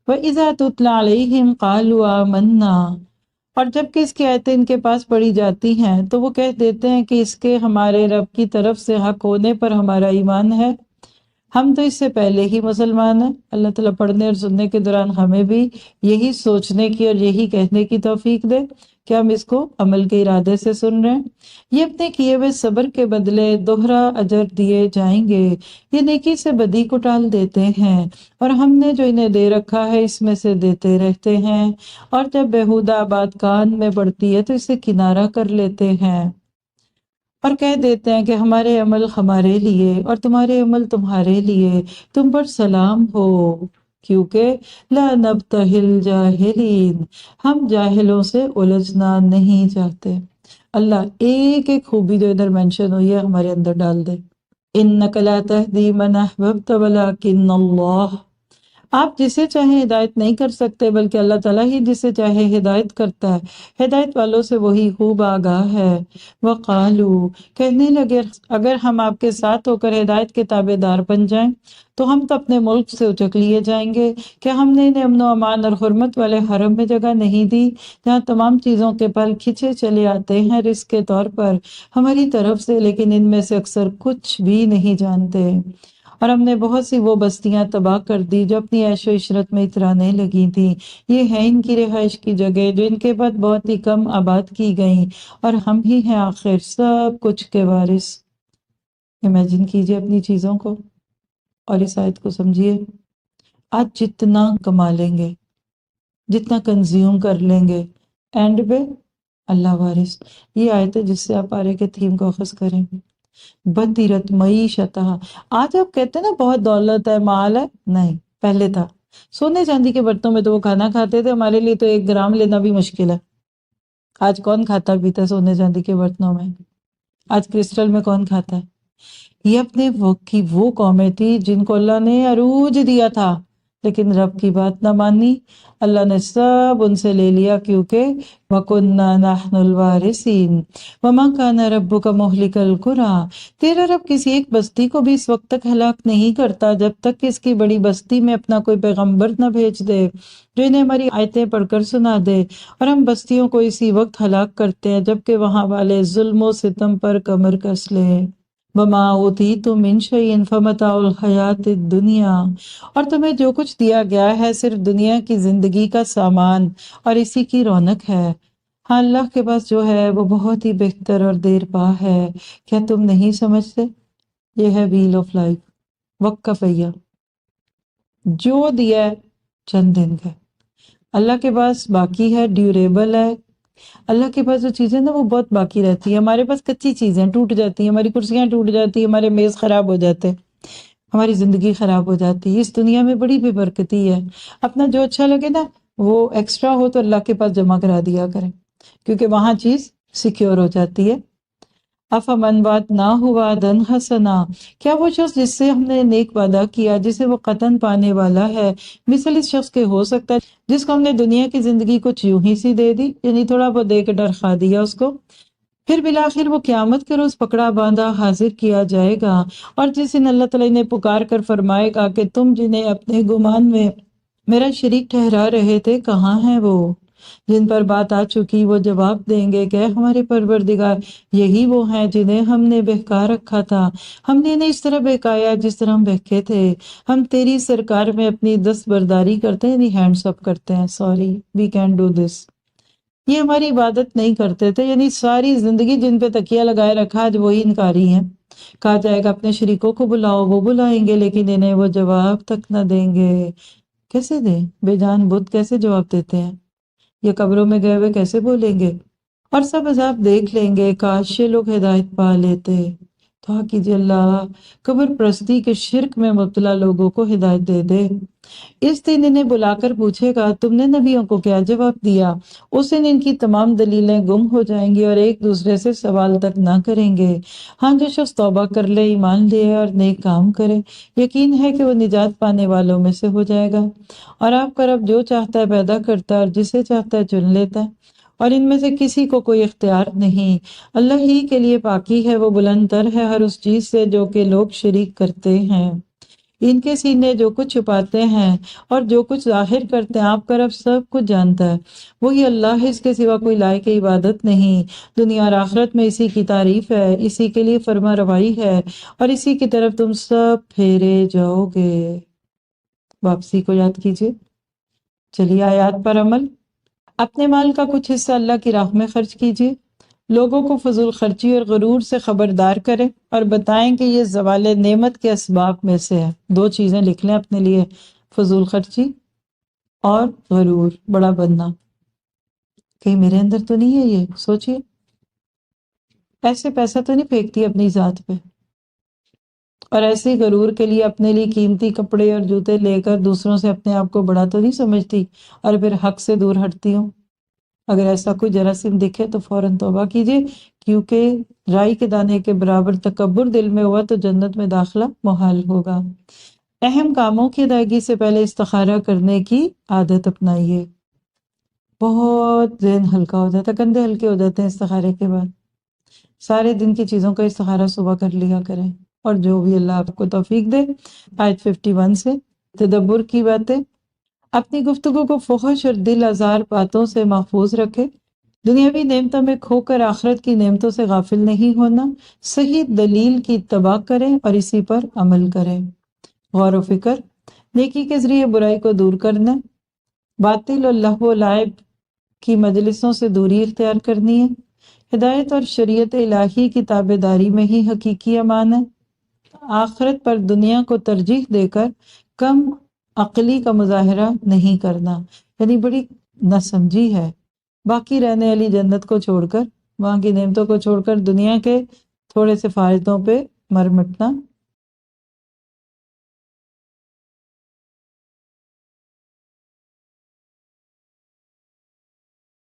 وَإِذَا تُتْلَى عَلَيْهِمْ قَالُوا آمَنَّا، اور جب کہ اس کی آیتیں ان کے پاس پڑھی جاتی ہیں تو وہ کہہ دیتے ہیں کہ اس کے ہمارے رب کی طرف سے حق ہونے پر ہمارا ایمان ہے، ہم تو اس سے پہلے ہی مسلمان ہیں۔ اللہ تعالیٰ پڑھنے اور سننے کے دوران ہمیں بھی یہی سوچنے کی اور یہی کہنے کی توفیق دے کہ ہم اس کو عمل کے ارادے سے سن رہے ہیں۔ یہ اپنے کیے ہوئے صبر کے بدلے دوہرا اجر دیے جائیں گے، یہ نیکی سے بدی کو ٹال دیتے ہیں اور ہم نے جو انہیں دے رکھا ہے اس میں سے دیتے رہتے ہیں، اور جب بیہودہ بات کان میں پڑتی ہے تو اسے کنارہ کر لیتے ہیں اور کہہ دیتے ہیں کہ ہمارے عمل ہمارے لیے اور تمہارے عمل تمہارے لیے، تم پر سلام ہو، کیونکہ لا نبتہل جاہلین، ہم جاہلوں سے الجھنا نہیں چاہتے۔ اللہ ایک ایک خوبی جو ادھر مینشن ہوئی ہے ہمارے اندر ڈال دے۔ انک لا تہدی من احببت ولکن اللہ، آپ جسے چاہیں ہدایت نہیں کر سکتے بلکہ اللہ تعالیٰ ہی جسے چاہے ہدایت کرتا ہے، ہدایت والوں سے وہی خوب آگاہ ہے۔ وقالو، کہنے لگے اگر ہم آپ کے ساتھ ہو کر ہدایت کے تابع دار بن جائیں تو ہم تو اپنے ملک سے اچک لیے جائیں گے، کیا ہم نے انہیں امن و امان اور حرمت والے حرم میں جگہ نہیں دی جہاں تمام چیزوں کے پھل کھچے چلے آتے ہیں رزق کے طور پر ہماری طرف سے، لیکن ان میں سے اکثر کچھ بھی نہیں جانتے۔ اور ہم نے بہت سی وہ بستیاں تباہ کر دی جو اپنی عیش و عشرت میں اترانے لگی تھیں، یہ ہے ان کی رہائش کی جگہ جو ان کے بعد بہت ہی کم آباد کی گئیں، اور ہم ہی ہیں آخر سب کچھ کے وارث۔ امیجن کیجئے اپنی چیزوں کو اور اس آیت کو سمجھیے۔ آج جتنا کما لیں گے، جتنا کنزیوم کر لیں گے، اینڈ پہ اللہ وارث۔ یہ آیت ہے جس سے آپ پارے کے تھیم کو اخذ کریں۔ بدرت معیشتہ، آج آپ کہتے ہیں نا بہت دولت ہے، مال ہے، نہیں، پہلے تھا۔ سونے چاندی کے برتنوں میں تو وہ کھانا کھاتے تھے، ہمارے لیے تو 1 گرام لینا بھی مشکل ہے۔ آج کون کھاتا پیتا سونے چاندی کے برتنوں میں؟ آج کرسٹل میں کون کھاتا ہے؟ یہ اپنے وقت کی وہ قومیں تھی جن کو اللہ نے عروج دیا تھا، لیکن رب کی بات نہ مانی، اللہ نے سب ان سے لے لیا، کیونکہ وَكُنَّا نَحْنُ الْوَارِثِينَ وَمَا كَانَ رَبُّكَ مُهْلِكَ الْقُرَىٰ، تیرا رب کسی ایک بستی کو بھی اس وقت تک ہلاک نہیں کرتا جب تک کہ اس کی بڑی بستی میں اپنا کوئی پیغمبر نہ بھیج دے جو انہیں ہماری آیتیں پڑھ کر سنا دے، اور ہم بستیوں کو اسی وقت ہلاک کرتے ہیں جبکہ وہاں والے ظلم و ستم پر کمر کس لیں۔ وَمَا أُوتِيتُم مِّن شَيْءٍ فَمَتَاعُ الْحَيَاةِ الدُّنْيَا، اور تمہیں جو کچھ دیا گیا ہے صرف دنیا کی زندگی کا سامان اور اسی کی رونق ہے، ہاں اللہ کے پاس جو ہے وہ بہت ہی بہتر اور دیر پا ہے۔ کیا تم نہیں سمجھتے؟ یہ ہے ویل آف لائف، وقت کا پہیہ، جو دیا ہے چند دن کا، اللہ کے پاس باقی ہے، ڈیوریبل ہے۔ اللہ کے پاس جو چیزیں نا وہ بہت باقی رہتی ہیں، ہمارے پاس کچی چیزیں ٹوٹ جاتی ہیں، ہماری کرسیاں ٹوٹ جاتی ہیں، ہمارے میز خراب ہو جاتے ہیں، ہماری زندگی خراب ہو جاتی ہے۔ اس دنیا میں بڑی بے برکتی ہے، اپنا جو اچھا لگے نا وہ ایکسٹرا ہو تو اللہ کے پاس جمع کرا دیا کریں، کیونکہ وہاں چیز سیکیور ہو جاتی ہے۔ افمن وعدناہ وعدا حسنا، کیا وہ شخص جس سے ہم نے نیک وعدہ کیا جسے وہ قطن پانے والا ہے، مثل اس شخص کے ہو سکتا ہے جس کو ہم نے دنیا کی زندگی کچھ یوں ہی سی دے دی، یعنی تھوڑا بہت دے کے ڈر کھا دیا اس کو، پھر بالآخر وہ قیامت کے روز پکڑا باندھا حاضر کیا جائے گا، اور جس دن اللہ تعالیٰ نے پکار کر فرمائے گا کہ تم جنہیں اپنے گمان میں میرا شریک ٹھہرا رہے تھے کہاں ہیں وہ، جن پر بات آ چکی وہ جواب دیں گے کہ ہمارے پروردگار یہی وہ ہیں جنہیں ہم نے بہکا رکھا تھا، ہم نے انہیں اس طرح بہکایا جس طرح ہم بہکے تھے، ہم تیری سرکار میں اپنی دستبرداری کرتے ہیں، یعنی ہینڈس اپ کرتے ہیں، sorry we can do this, یہ ہماری عبادت نہیں کرتے تھے، یعنی ساری زندگی جن پہ تکیہ لگائے رکھا آج وہی انکاری ہیں۔ کہا جائے گا اپنے شریکوں کو بلاؤ، وہ بلائیں گے لیکن انہیں وہ جواب تک نہ دیں گے۔ کیسے دیں؟ بے جان بت کیسے جواب دیتے ہیں؟ یہ قبروں میں گئے ہوئے کیسے بولیں گے؟ اور سب عذاب دیکھ لیں گے، کاش یہ لوگ ہدایت پا لیتے۔ دعا کیجیے اللہ قبر پرستی کے شرک میں مبتلا لوگوں کو ہدایت دے دے۔ اس دن انہیں بلا کر پوچھے گا تم نے نبیوں کو کیا جواب دیا، اس دن ان کی تمام دلیلیں گم ہو جائیں گی اور ایک دوسرے سے سوال تک نہ کریں گے۔ ہاں جو شخص توبہ کر لے، ایمان لے اور نیک کام کرے، یقین ہے کہ وہ نجات پانے والوں میں سے ہو جائے گا۔ اور آپ کا رب جو چاہتا ہے پیدا کرتا ہے اور جسے چاہتا ہے چن لیتا ہے، اور ان میں سے کسی کو کوئی اختیار نہیں۔ اللہ ہی کے لیے پاکی ہے، وہ بلند تر ہے ہر اس چیز سے جو کہ لوگ شریک کرتے ہیں۔ ان کے سینے جو کچھ چھپاتے ہیں اور جو کچھ ظاہر کرتے ہیں، آپ کا رب سب کچھ جانتا ہے۔ وہی اللہ ہے، اس کے سوا کوئی لائق عبادت نہیں۔ دنیا اور آخرت میں اسی کی تعریف ہے، اسی کے لیے فرما روائی ہے، اور اسی کی طرف تم سب پھیرے جاؤ گے۔ واپسی کو یاد کیجئے۔ چلیے آیات پر عمل۔ اپنے مال کا کچھ حصہ اللہ کی راہ میں خرچ کیجیے، لوگوں کو فضول خرچی اور غرور سے خبردار کریں اور بتائیں کہ یہ زوال نعمت کے اسباب میں سے ہے۔ دو چیزیں لکھ لیں اپنے لیے، فضول خرچی اور غرور، بڑا بننا۔ کہیں میرے اندر تو نہیں ہے یہ؟ سوچئے، ایسے پیسہ تو نہیں پھینکتی اپنی ذات پہ، اور ایسے ہی غرور کے لیے اپنے لیے قیمتی کپڑے اور جوتے لے کر دوسروں سے اپنے آپ کو بڑا تو نہیں سمجھتی اور پھر حق سے دور ہٹتی ہوں۔ اگر ایسا کوئی جراثیم دکھے تو فوراً توبہ کیجیے، کیونکہ رائی کے دانے کے برابر تکبر دل میں ہوا تو جنت میں داخلہ محال ہوگا۔ اہم کاموں کی ادائیگی سے پہلے استخارہ کرنے کی عادت اپنائیے۔ بہت ذہن ہلکا ہو جاتا ہے، کندھے ہلکے ہو جاتے ہیں استخارے کے بعد۔ سارے دن کی چیزوں کا استخارہ صبح کر لیا کریں، اور جو بھی اللہ آپ کو توفیق دے۔ آیت 51 سے تدبر کی باتیں۔ اپنی گفتگو کو فحش اور دل آزار باتوں سے محفوظ رکھے، دنیاوی نعمتوں میں کھو کر آخرت کی نعمتوں سے غافل نہیں ہونا، صحیح دلیل کی اتباع کریں اور اسی پر عمل کریں۔ غور و فکر، نیکی کے ذریعے برائی کو دور کرنا، باطل اور لہو و لعب کی مجلسوں سے دوری اختیار کرنی ہے، ہدایت اور شریعت الہی کی تابع داری میں ہی حقیقی امان ہے، آخرت پر دنیا کو ترجیح دے کر کم عقلی کا مظاہرہ نہیں کرنا، یعنی بڑی ناسمجھی ہے، باقی رہنے والی جنت کو چھوڑ کر، وہاں کی نعمتوں کو چھوڑ کر دنیا کے تھوڑے سے فائدوں پہ مر مٹنا